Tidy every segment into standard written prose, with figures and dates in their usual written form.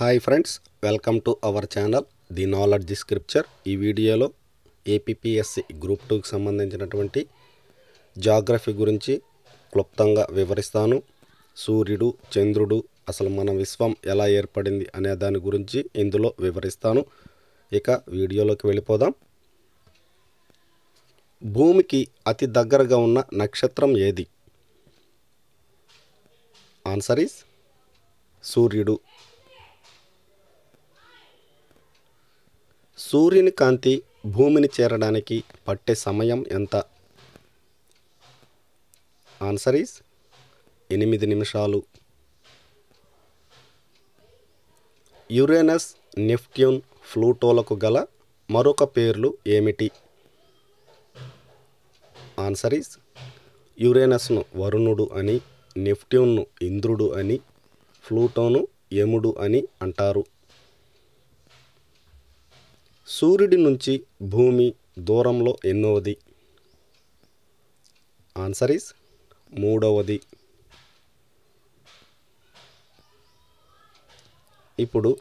Hi friends, welcome to our channel the knowledge scripture. ఈ వీడియోలో APPSC group 2కి సంబంధించినటువంటి జాగ్రఫీ గురించి క్లుప్తంగా వివరిస్తాను. సూర్యుడు, చంద్రుడు, అసలు మన విశ్వం ఎలా ఏర్పడింది అనే దాని గురించి ఇందులో వివరిస్తాను. ఇక వీడియోలోకి వెళ్ళిపోదాం. భూమికి అతి దగ్గరగా ఉన్న నక్షత్రం ఏది? ఆన్సర్ ఈస్ సూర్యుడు. సూర్యుని కాంతి భూమిని చేరడానికి పట్టే సమయం ఎంత? ఆన్సర్ ఈస్ 8 నిమిషాలు. యురేనస్, నెప్ట్యూన్, ప్లూటోలకు గల మరొక పేర్లు ఏమిటి? ఆన్సర్ ఈస్ యురేనస్ను వరుణుడు అని, నెప్ట్యూన్ను ఇంద్రుడు అని, ప్లూటోను యముడు అని అంటారు. సూర్యుడి నుంచి భూమి దూరంలో ఎన్నోది? Answer is 3వది. ఇప్పుడు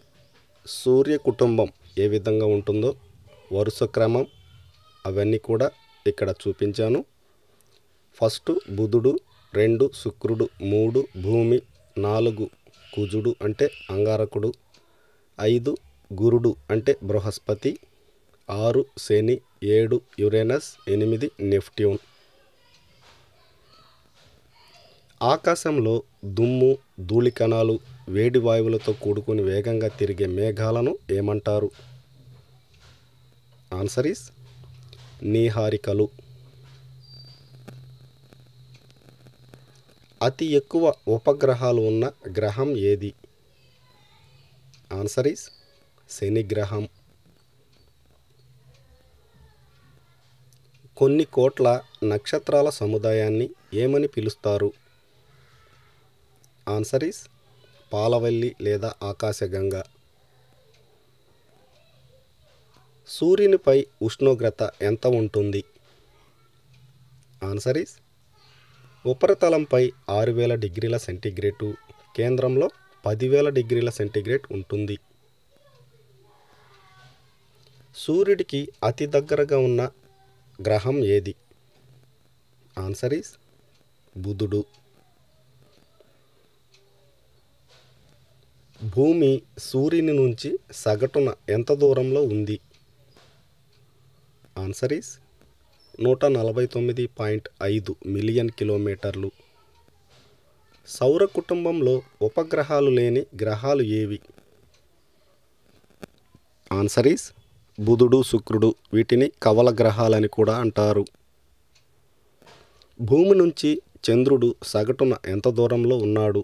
సూర్య కుటుంబం ఏ విధంగా ఉంటుందో వరుస క్రమం అవన్నీ కూడా ఇక్కడ చూపించాను. ఫస్ట్ బుధుడు, 2 శుక్రుడు, 3 భూమి, 4 కుజుడు అంటే అంగారకుడు, 5 గురుడు అంటే బృహస్పతి, 6 శని, 7 యురేనస్, 8 నెప్ట్యూన్. ఆకాశంలో దుమ్ము, ధూళికణాలు, వేడి వాయువులతో కూడుకుని వేగంగా తిరిగే మేఘాలను ఏమంటారు? ఆన్సర్ ఈస్ నీహారికలు. అతి ఎక్కువ ఉపగ్రహాలు ఉన్న గ్రహం ఏది? ఆన్సర్ ఈస్ శని గ్రహం. కొన్ని కోట్ల నక్షత్రాల సముదాయాన్ని ఏమని పిలుస్తారు? ఆన్సర్ ఈస్ పాలవెల్లి లేదా ఆకాశగంగ. సూర్యునిపై ఉష్ణోగ్రత ఎంత ఉంటుంది? ఆన్సర్ ఈస్ ఉపరితలంపై 6000 డిగ్రీల సెంటీగ్రేడు, కేంద్రంలో 10,000 డిగ్రీల సెంటీగ్రేడ్ ఉంటుంది. సూర్యుడికి అతి దగ్గరగా ఉన్న గ్రహం ఏది? ఆన్సర్ ఈస్ బుధుడు. భూమి సూర్యుని నుంచి సగటున ఎంత దూరంలో ఉంది? ఆన్సర్ ఈస్ 149.5 మిలియన్ కిలోమీటర్లు. సౌర కుటుంబంలో ఉపగ్రహాలు లేని గ్రహాలు ఏవి? ఆన్సర్ ఈస్ బుధుడు, శుక్రుడు. వీటిని కవల గ్రహాలని కూడా అంటారు. భూమి నుంచి చంద్రుడు సగటున ఎంత దూరంలో ఉన్నాడు?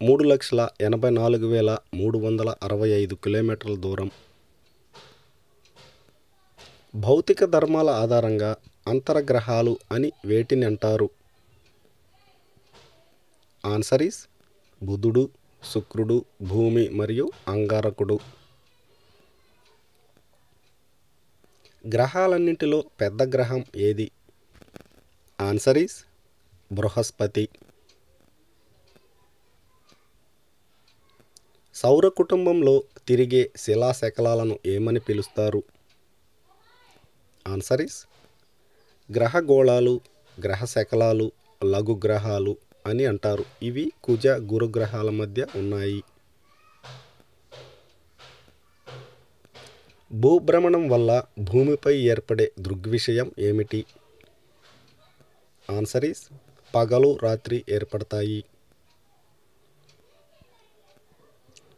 3,84,365 కిలోమీటర్ల దూరం. భౌతిక ధర్మాల ఆధారంగా అంతరగ్రహాలు అని వేటిని అంటారు? ఆన్సర్ ఈస్ బుధుడు, శుక్రుడు, భూమి మరియు అంగారకుడు. గ్రహాలన్నింటిలో పెద్ద గ్రహం ఏది? Answer is Brihaspati. సౌర కుటుంబంలో తిరిగే శిలాశకలాలను ఏమని పిలుస్తారు? ఆన్సర్ ఈస్ గ్రహగోళాలు, గ్రహశకలాలు, లఘు గ్రహాలు అని అంటారు. ఇవి కుజ, గురు గ్రహాల మధ్య ఉన్నాయి. భూభ్రమణం వల్ల భూమిపై ఏర్పడే దృగ్విషయం ఏమిటి? ఆన్సర్ ఈస్ పగలు, రాత్రి ఏర్పడతాయి.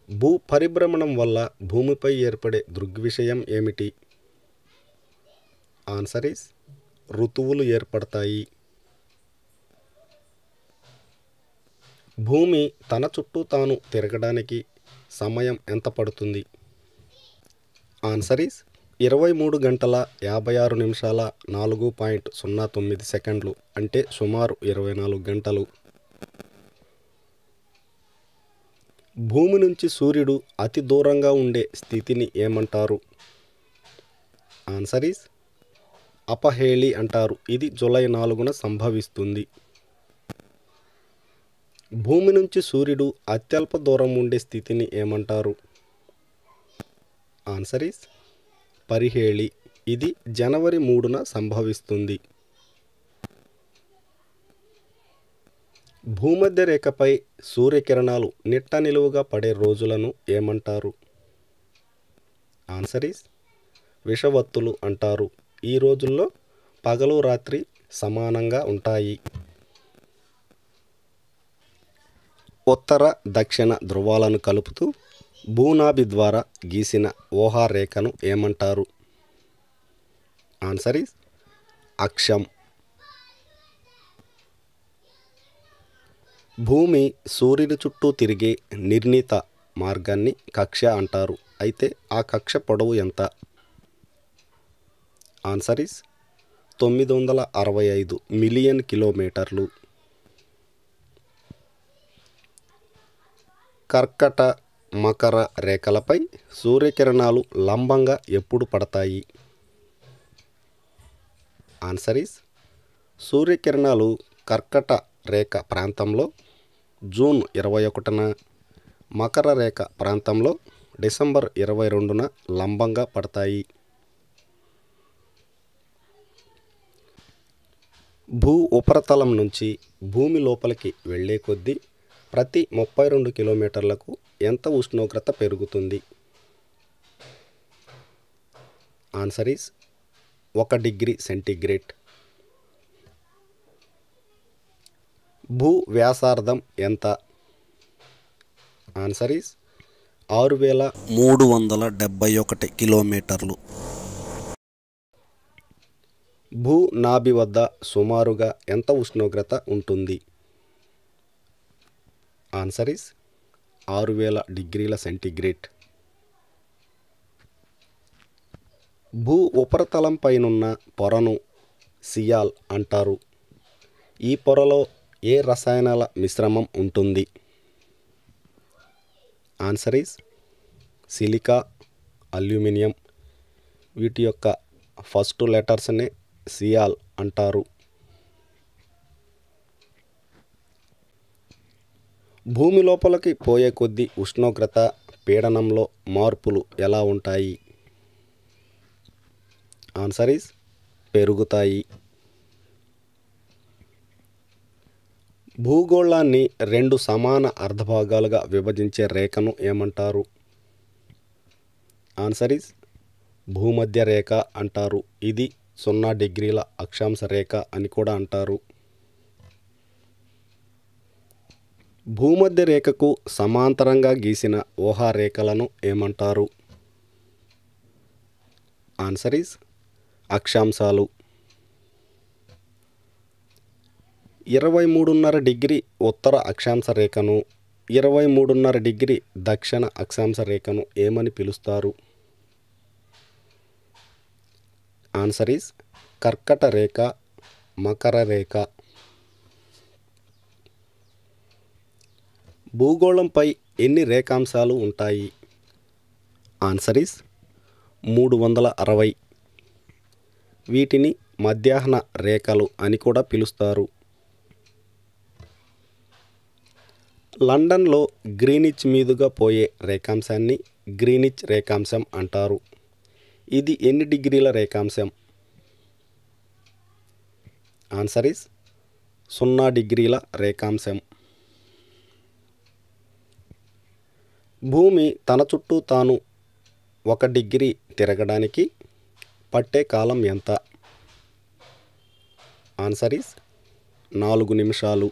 భూ పరిభ్రమణం వల్ల భూమిపై ఏర్పడే దృగ్విషయం ఏమిటి? ఆన్సర్ ఈస్ ఋతువులు ఏర్పడతాయి. భూమి తన చుట్టూ తాను తిరగడానికి సమయం ఎంత పడుతుంది? ఆన్సర్ ఈస్ 23 గంటల 56 నిమిషాల 4.09 సెకండ్లు అంటే సుమారు 24 గంటలు. భూమి నుంచి సూర్యుడు అతి దూరంగా ఉండే స్థితిని ఏమంటారు? ఆన్సర్ ఈస్ అపహేళి అంటారు. ఇది జూలై 4న సంభవిస్తుంది. భూమి నుంచి సూర్యుడు అత్యల్ప దూరం ఉండే స్థితిని ఏమంటారు? ఆన్సర్ ఈస్ పరిహేళి. ఇది జనవరి 3న సంభవిస్తుంది. భూమధ్య రేఖపై సూర్యకిరణాలు నిట్ట నిలువుగా పడే రోజులను ఏమంటారు? ఆన్సర్ ఈస్ విషవత్తులు అంటారు. ఈ రోజుల్లో పగలు రాత్రి సమానంగా ఉంటాయి. ఉత్తర దక్షిణ ధృవాలను కలుపుతూ భూనాభి ద్వారా గీసిన ఊహారేఖను ఏమంటారు? ఆన్సర్ ఈస్ అక్షం. భూమి సూర్యుని చుట్టూ తిరిగే నిర్ణీత మార్గాన్ని కక్ష అంటారు. అయితే ఆ కక్ష పొడవు ఎంత? ఆన్సర్ ఈస్ 965 మిలియన్ కిలోమీటర్లు. కర్కట మకర రేఖలపై సూర్యకిరణాలు లంబంగా ఎప్పుడు పడతాయి? ఆన్సర్ ఈస్ సూర్యకిరణాలు కర్కట రేఖ ప్రాంతంలో జూన్ 21న, మకర రేఖ ప్రాంతంలో డిసెంబర్ 22న లంబంగా పడతాయి. భూ ఉపరితలం నుంచి భూమి లోపలికి వెళ్ళే కొద్దీ ప్రతి 32 కిలోమీటర్లకు ఎంత ఉష్ణోగ్రత పెరుగుతుంది? Answer is 1 degree centigrade. భూ వ్యాసార్థం ఎంత? ఆన్సర్ ఈస్ 6371 కిలోమీటర్లు. భూ నాభి వద్ద సుమారుగా ఎంత ఉష్ణోగ్రత ఉంటుంది? ఆన్సర్ ఈస్ 6000 డిగ్రీల సెంటీగ్రేడ్. భూ ఉపరితలం పైనున్న పొరను సియాల్ అంటారు. ఈ పొరలో ఏ రసాయనాల మిశ్రమం ఉంటుంది? Answer is silica, aluminium. వీటి యొక్క ఫస్ట్ లెటర్స్నే సియాల్ అంటారు. భూమి లోపలికి పోయే కొద్దీ ఉష్ణోగ్రత, పీడనంలో మార్పులు ఎలా ఉంటాయి? ఆన్సర్ ఈస్ పెరుగుతాయి. భూగోళాన్ని 2 సమాన అర్ధభాగాలుగా విభజించే రేఖను ఏమంటారు? ఆన్సర్ ఈస్ భూమధ్య రేఖ అంటారు. ఇది 0 డిగ్రీల అక్షాంశ రేఖ అని కూడా అంటారు. భూమధ్య రేఖకు సమాంతరంగా గీసిన ఊహారేఖలను ఏమంటారు? ఆన్సర్ ఈస్ అక్షాంశాలు. 23.5 డిగ్రీ ఉత్తర అక్షాంశ రేఖను, 23.5 డిగ్రీ దక్షిణ అక్షాంశ రేఖను ఏమని పిలుస్తారు? ఆన్సర్ ఈస్ కర్కట రేఖ, మకర రేఖ. భూగోళంపై ఎన్ని రేఖాంశాలు ఉంటాయి? Answer is 360. వీటిని మధ్యాహ్న రేఖలు అని కూడా పిలుస్తారు. లండన్లో గ్రీనిచ్ మీదుగా పోయే రేఖాంశాన్ని గ్రీనిచ్ రేఖాంశం అంటారు. ఇది ఎన్ని డిగ్రీల రేఖాంశం? ఆన్సర్ ఈస్ 0 డిగ్రీల రేఖాంశం. భూమి తన చుట్టూ తాను 1 డిగ్రీ తిరగడానికి పట్టే కాలం ఎంత? ఆన్సర్ ఈస్ 4 నిమిషాలు.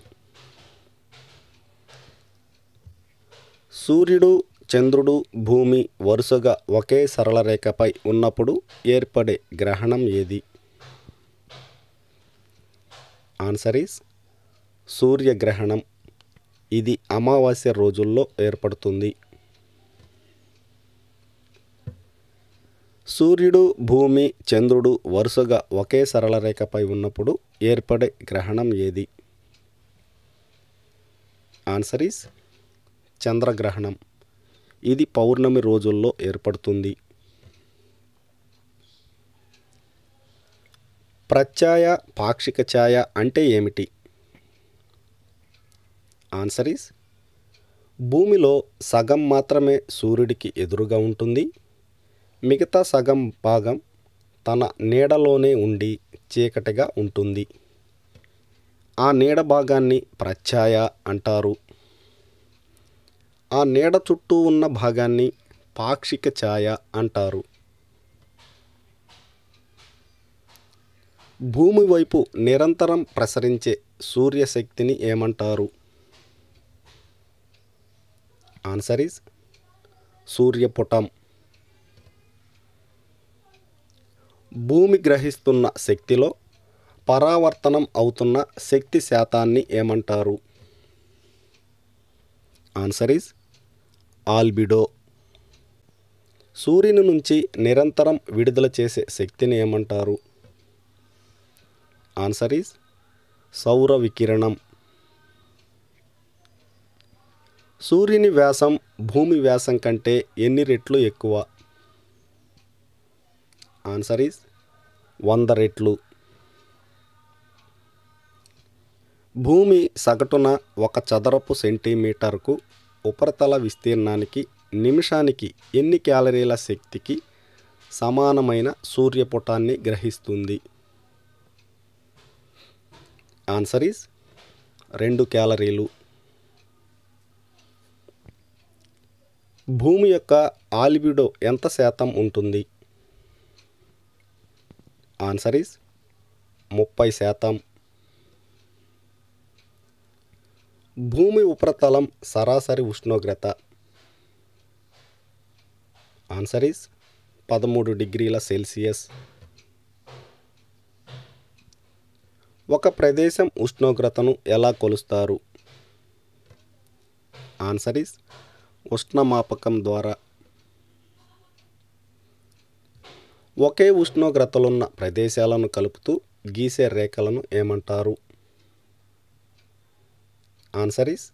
సూర్యుడు, చంద్రుడు, భూమి వరుసగా ఒకే సరళ రేఖపై ఉన్నప్పుడు ఏర్పడే గ్రహణం ఏది? ఆన్సర్ ఈస్ సూర్యగ్రహణం. ఇది అమావాస్య రోజుల్లో ఏర్పడుతుంది. సూర్యుడు, భూమి, చంద్రుడు వరుసగా ఒకే సరళ రేఖపై ఉన్నప్పుడు ఏర్పడే గ్రహణం ఏది? ఆన్సర్ ఈస్ చంద్రగ్రహణం. ఇది పౌర్ణమి రోజుల్లో ఏర్పడుతుంది. ప్రత్యయ పాక్షిక ఛాయ అంటే ఏమిటి? ఆన్సర్ ఈస్ భూమిలో సగం మాత్రమే సూర్యుడికి ఎదురుగా ఉంటుంది. మిగతా సగం భాగం తన నీడలోనే ఉండి చీకటిగా ఉంటుంది. ఆ నీడ భాగాన్ని ప్రఛాయ అంటారు. ఆ నీడ చుట్టూ ఉన్న భాగాన్ని పాక్షిక ఛాయ అంటారు. భూమి వైపు నిరంతరం ప్రసరించే సూర్యశక్తిని ఏమంటారు? ఆన్సర్ ఈజ్ సూర్యపుటం. భూమి గ్రహిస్తున్న శక్తిలో పరావర్తనం అవుతున్న శక్తి శాతాన్ని ఏమంటారు? Answer is albedo. సూర్యుని నుంచి నిరంతరం విడుదల చేసే శక్తిని ఏమంటారు? ఆన్సర్ ఈజ్ సౌర వికిరణం. సూర్యుని వ్యాసం భూమి వ్యాసం కంటే ఎన్ని రెట్లు ఎక్కువ? ఆన్సర్ ఈజ్ 100 రెట్లు. భూమి సగటున 1 చదరపు సెంటీమీటర్కు ఉపరితల విస్తీర్ణానికి నిమిషానికి ఎన్ని క్యాలరీల శక్తికి సమానమైన సూర్యపుటాన్ని గ్రహిస్తుంది? ఆన్సర్ ఈజ్ 2 క్యాలరీలు. భూమి యొక్క ఆల్బిడో ఎంత శాతం ఉంటుంది? Answer is 30%. భూమి ఉపరితలం సరాసరి ఉష్ణోగ్రత? ఆన్సర్ ఈజ్ 13 డిగ్రీల సెల్సియస్. ఒక ప్రదేశం ఉష్ణోగ్రతను ఎలా కొలుస్తారు? ఆన్సర్ ఈజ్ ఉష్ణమాపకం ద్వారా. ఒకే ఉష్ణోగ్రతలున్న ప్రదేశాలను కలుపుతూ గీసే రేఖలను ఏమంటారు? ఆన్సర్ ఈజ్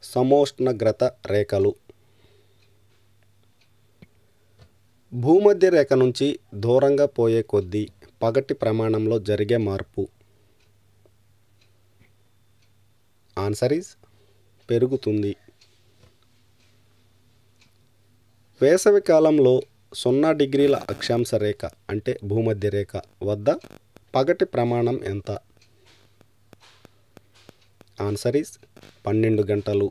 సమోష్ణగ్రత రేఖలు. భూమధ్య రేఖ నుంచి దూరంగా పోయే కొద్దీ పగటి ప్రమాణంలో జరిగే మార్పు? ఆన్సర్ ఈజ్ పెరుగుతుంది. వేసవి కాలంలో 0 డిగ్రీల అక్షాంశ రేఖ అంటే భూమధ్య రేఖ వద్ద పగటి ప్రమాణం ఎంత? ఆన్సర్ ఈజ్ 12 గంటలు.